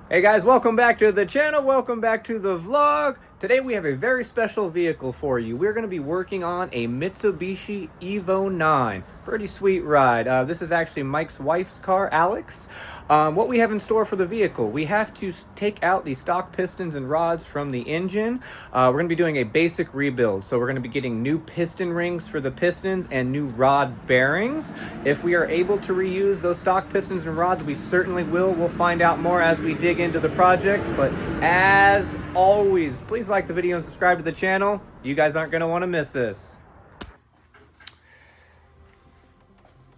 Hey guys, welcome back to the channel, welcome back to the vlog. Today we have a very special vehicle for you. We're going to be working on a Mitsubishi Evo IX. Pretty sweet ride. This is actually Mike's wife's car, Alex. What we have in store for the vehicle, we have to take out the stock pistons and rods from the engine. We're going to be doing a basic rebuild. So we're going to be getting new piston rings for the pistons and new rod bearings. If we are able to reuse those stock pistons and rods, we certainly will. We'll find out more as we dig into the project. But as always, please like the video and subscribe to the channel. You guys aren't going to want to miss this.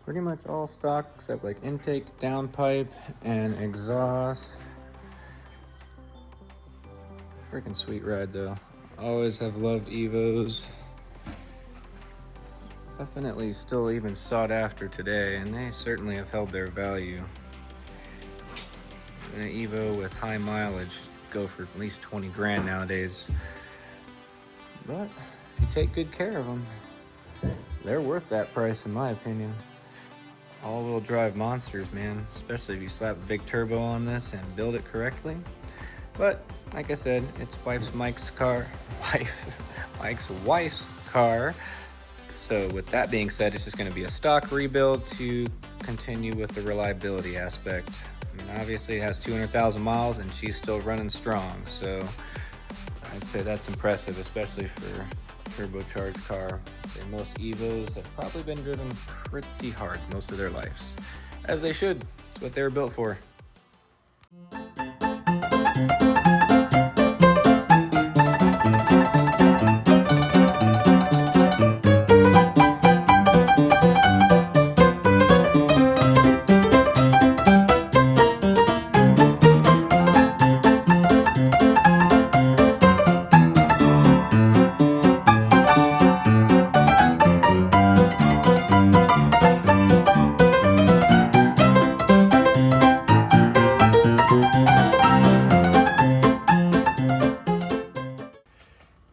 Pretty much all stock except like intake, downpipe, and exhaust. Freaking sweet ride though. Always have loved Evos. Definitely still even sought after today, and they certainly have held their value. An Evo with high mileage go for at least 20 grand nowadays. But if you take good care of them, they're worth that price in my opinion. All-wheel drive monsters, man, especially if you slap a big turbo on this and build it correctly. But like I said, it's Mike's wife's car. So with that being said, it's just going to be a stock rebuild to continue with the reliability aspect. I mean, obviously it has 200,000 miles and she's still running strong. So I'd say that's impressive, especially for turbocharged car. I'd say most Evos have probably been driven pretty hard most of their lives, as they should. It's what they were built for.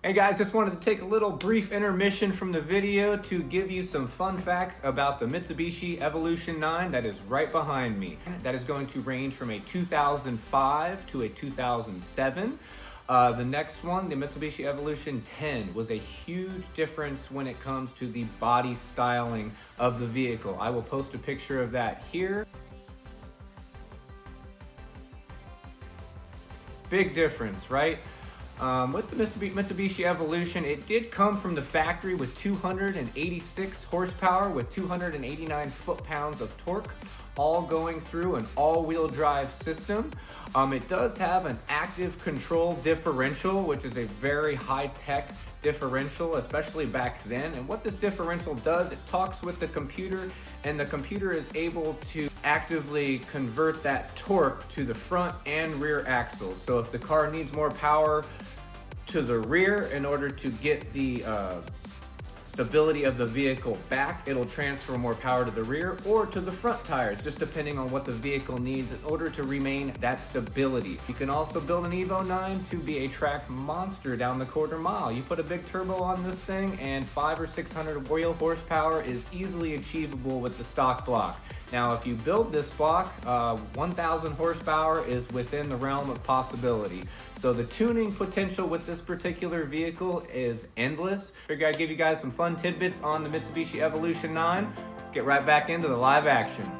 Hey guys, just wanted to take a little brief intermission from the video to give you some fun facts about the Mitsubishi Evolution 9 that is right behind me. That is going to range from a 2005 to a 2007. The next one, the Mitsubishi Evolution 10, was a huge difference when it comes to the body styling of the vehicle. I will post a picture of that here. Big difference, right? With the Mitsubishi Evolution, it did come from the factory with 286 horsepower with 289 foot-pounds of torque, all going through an all-wheel drive system. It does have an active control differential, which is a very high-tech differential, especially back then. And what this differential does, it talks with the computer, and the computer is able to actively convert that torque to the front and rear axles. So if the car needs more power to the rear in order to get the stability of the vehicle back, it'll transfer more power to the rear or to the front tires, just depending on what the vehicle needs in order to remain that stability. You can also build an Evo 9 to be a track monster down the quarter mile. You put a big turbo on this thing and 500 or 600 wheel horsepower is easily achievable with the stock block. Now, if you build this block, 1,000 horsepower is within the realm of possibility. So the tuning potential with this particular vehicle is endless. Figured I'd give you guys some fun tidbits on the Mitsubishi Evolution 9. Let's get right back into the live action.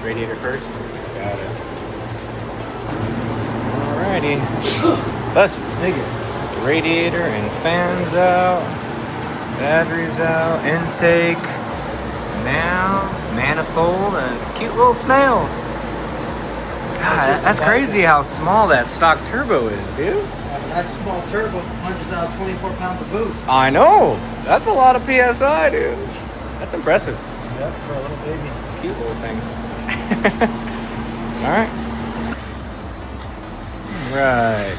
Radiator first. Got it. Alrighty. Bless you. Thank you. Radiator and fans out. Batteries out. Intake. Now, manifold and cute little snail. God, that's crazy how small that stock turbo is, dude. That's a small turbo, punches out 24 pounds of boost. I know. That's a lot of PSI, dude. That's impressive. Yep, for a little baby. cute little thing. Alright. Right.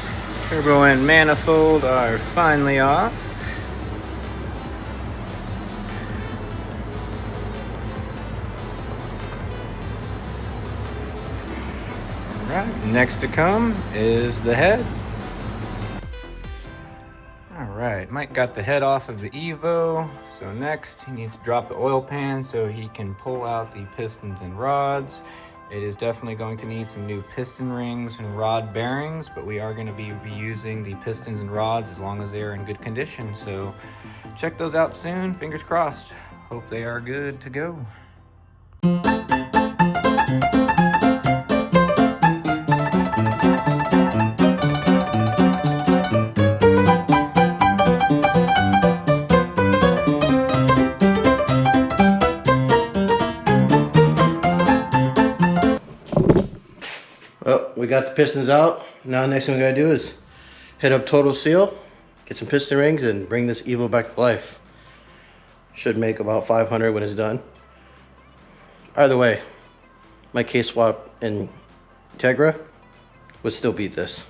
Turbo and manifold are finally off. Alright, next to come is the head. Alright, Mike got the head off of the Evo, so next he needs to drop the oil pan so he can pull out the pistons and rods. It is definitely going to need some new piston rings and rod bearings, but we are going to be reusing the pistons and rods as long as they are in good condition, so check those out soon, fingers crossed. Hope they are good to go. Well, we got the pistons out. Now next thing we gotta do is hit up Total Seal, get some piston rings, and bring this Evo back to life. Should make about 500 when it's done. Either way, my case swap in Integra would still beat this.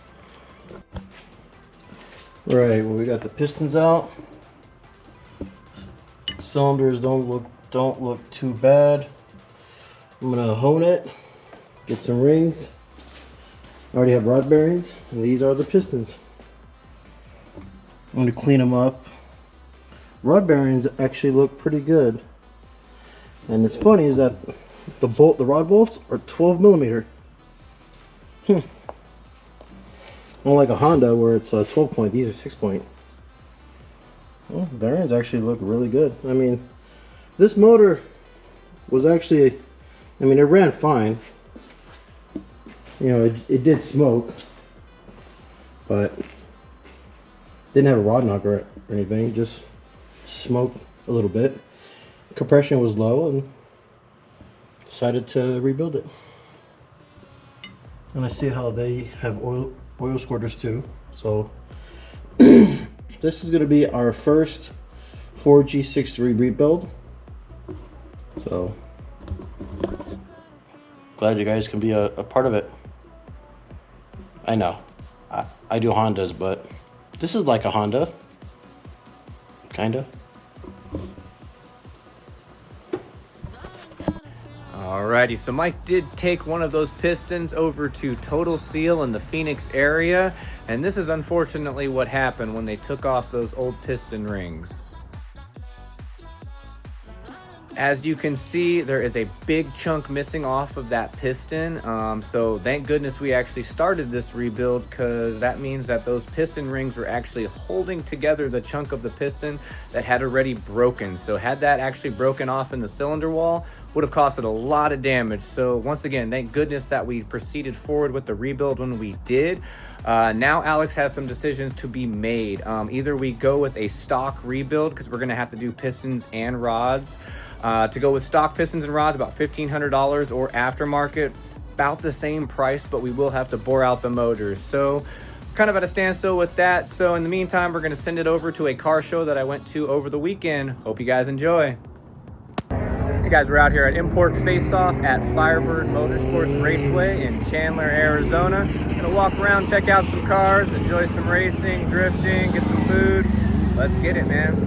Right, well, we got the pistons out. Cylinders don't look too bad. I'm gonna hone it, get some rings. I already have rod bearings, and these are the pistons. I'm going to clean them up. Rod bearings actually look pretty good. And it's funny is that the rod bolts are 12 millimeter. Unlike a Honda where it's 12 point, these are 6 point. Well, bearings actually look really good. I mean, this motor was actually, I mean, it ran fine. You know, it did smoke, but didn't have a rod knocker or anything, just smoked a little bit. Compression was low and decided to rebuild it. And I see how they have oil squirters too. So this is going to be our first 4G63 rebuild. So glad you guys can be a part of it. I know, I do Hondas, but this is like a Honda, kinda. Alrighty, so Mike did take one of those pistons over to Total Seal in the Phoenix area, and this is unfortunately what happened when they took off those old piston rings. As you can see, there is a big chunk missing off of that piston, so thank goodness we actually started this rebuild, because that means that those piston rings were actually holding together the chunk of the piston that had already broken. So had that actually broken off in the cylinder wall, would have costed a lot of damage. So once again, thank goodness that we proceeded forward with the rebuild when we did. Now Alex has some decisions to be made. Either we go with a stock rebuild, because we're going to have to do pistons and rods. To go with stock pistons and rods, about $1,500, or aftermarket, about the same price, but we will have to bore out the motors. So kind of at a standstill with that. So in the meantime, we're going to send it over to a car show that I went to over the weekend. Hope you guys enjoy. Hey guys, we're out here at Import Face-Off at Firebird Motorsports Raceway in Chandler, Arizona. Gonna walk around, check out some cars, enjoy some racing, drifting, get some food. Let's get it, man.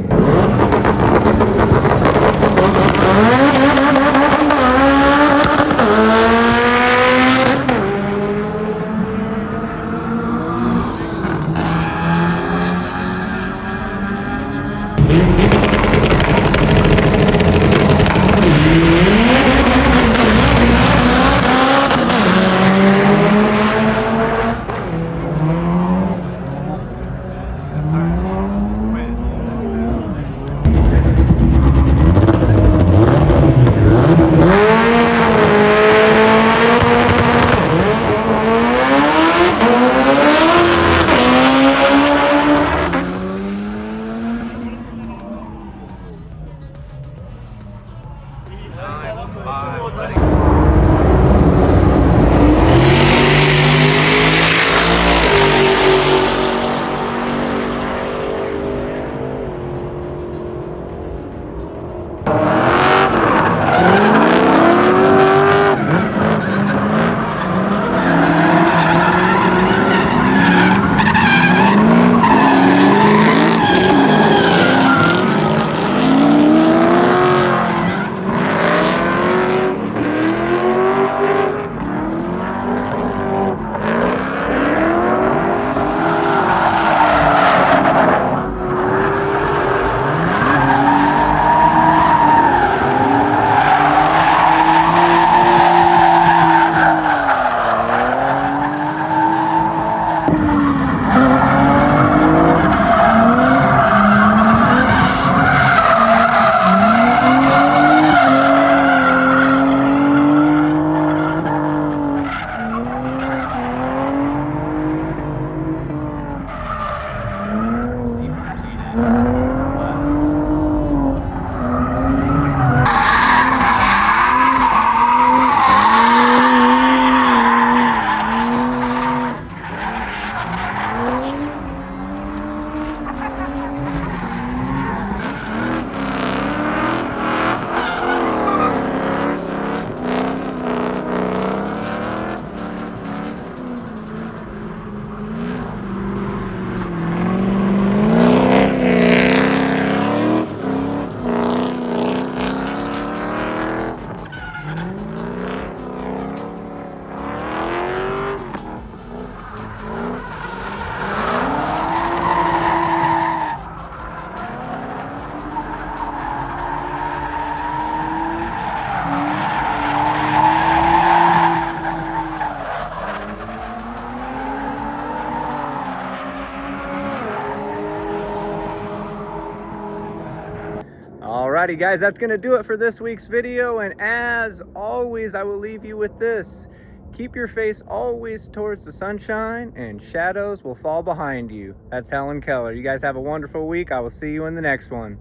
Alrighty guys, that's gonna do it for this week's video, and as always I will leave you with this: keep your face always towards the sunshine and shadows will fall behind you. That's Helen Keller. You guys have a wonderful week. I will see you in the next one.